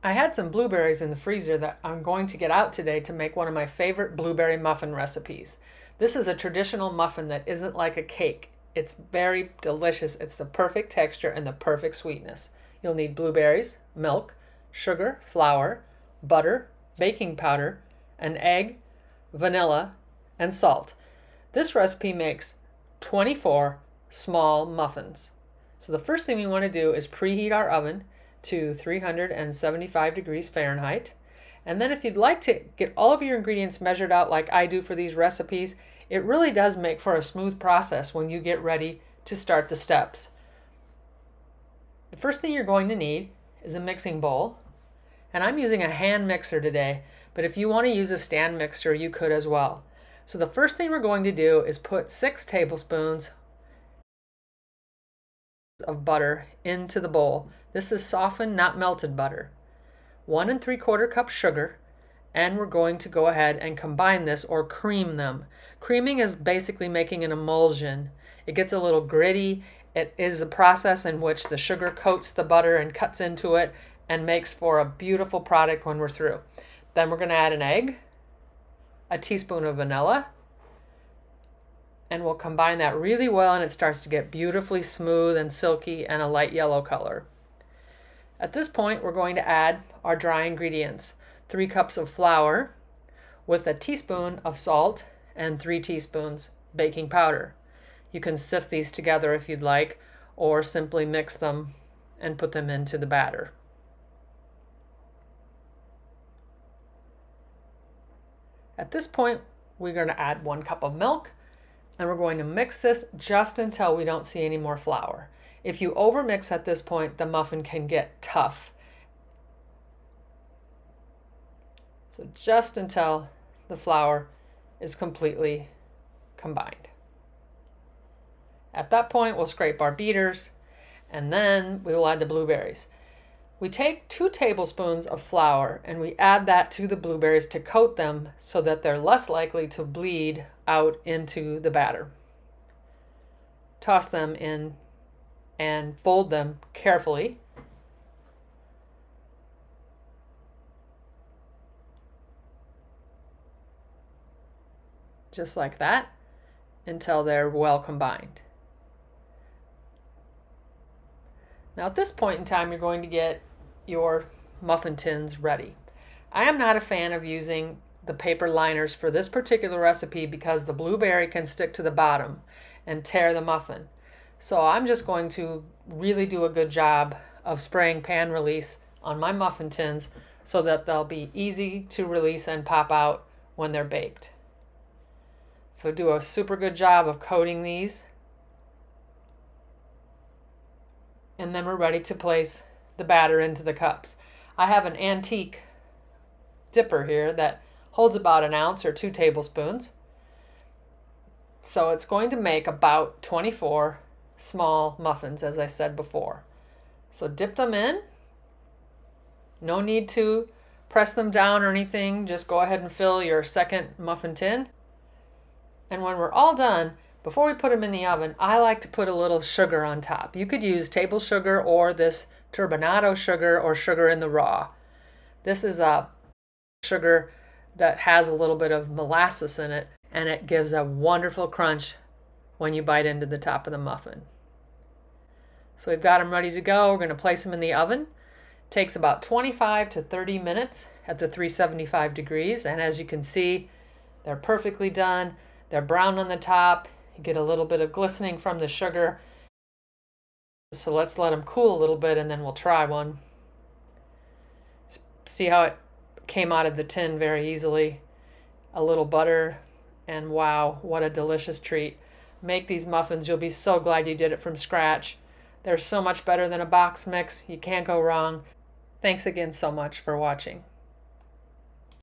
I had some blueberries in the freezer that I'm going to get out today to make one of my favorite blueberry muffin recipes. This is a traditional muffin that isn't like a cake. It's very delicious. It's the perfect texture and the perfect sweetness. You'll need blueberries, milk, sugar, flour, butter, baking powder, an egg, vanilla, and salt. This recipe makes 24 small muffins. So the first thing we want to do is preheat our oven to 375 degrees Fahrenheit. And then if you'd like to get all of your ingredients measured out like I do for these recipes, it really does make for a smooth process when you get ready to start the steps. The first thing you're going to need is a mixing bowl. And I'm using a hand mixer today, but if you want to use a stand mixer, you could as well. So the first thing we're going to do is put 6 tablespoons of butter into the bowl. This is softened, not melted butter. 1 3/4 cups sugar, and we're going to go ahead and combine this or cream them. Creaming is basically making an emulsion. It gets a little gritty. It is a process in which the sugar coats the butter and cuts into it and makes for a beautiful product when we're through. Then we're going to add an egg, a teaspoon of vanilla, and we'll combine that really well, and it starts to get beautifully smooth and silky and a light yellow color. At this point, we're going to add our dry ingredients. 3 cups of flour with a teaspoon of salt and 3 teaspoons baking powder. You can sift these together if you'd like, or simply mix them and put them into the batter. At this point, we're going to add 1 cup of milk, and we're going to mix this just until we don't see any more flour. If you overmix at this point, the muffin can get tough. So just until the flour is completely combined. At that point, we'll scrape our beaters, and then we will add the blueberries. We take 2 tablespoons of flour and we add that to the blueberries to coat them so that they're less likely to bleed out into the batter. Toss them in and fold them carefully. Just like that, until they're well combined. Now at this point in time, you're going to get your muffin tins ready. I am not a fan of using the paper liners for this particular recipe because the blueberry can stick to the bottom and tear the muffin. So I'm just going to really do a good job of spraying pan release on my muffin tins so that they'll be easy to release and pop out when they're baked. So do a super good job of coating these. And then we're ready to place the batter into the cups. I have an antique dipper here that holds about 1 ounce or 2 tablespoons. So it's going to make about 24 small muffins, as I said before. So dip them in. No need to press them down or anything. Just go ahead and fill your second muffin tin. And when we're all done, before we put them in the oven, I like to put a little sugar on top. You could use table sugar or this turbinado sugar or sugar in the raw. This is a sugar that has a little bit of molasses in it, and it gives a wonderful crunch when you bite into the top of the muffin. So we've got them ready to go. We're going to place them in the oven. It takes about 25 to 30 minutes at the 375 degrees, and as you can see, they're perfectly done. They're brown on the top. You get a little bit of glistening from the sugar. So let's let them cool a little bit and then we'll try one. See how it came out of the tin very easily. A little butter, and wow, what a delicious treat. Make these muffins. You'll be so glad you did it from scratch. They're so much better than a box mix. You can't go wrong. Thanks again so much for watching.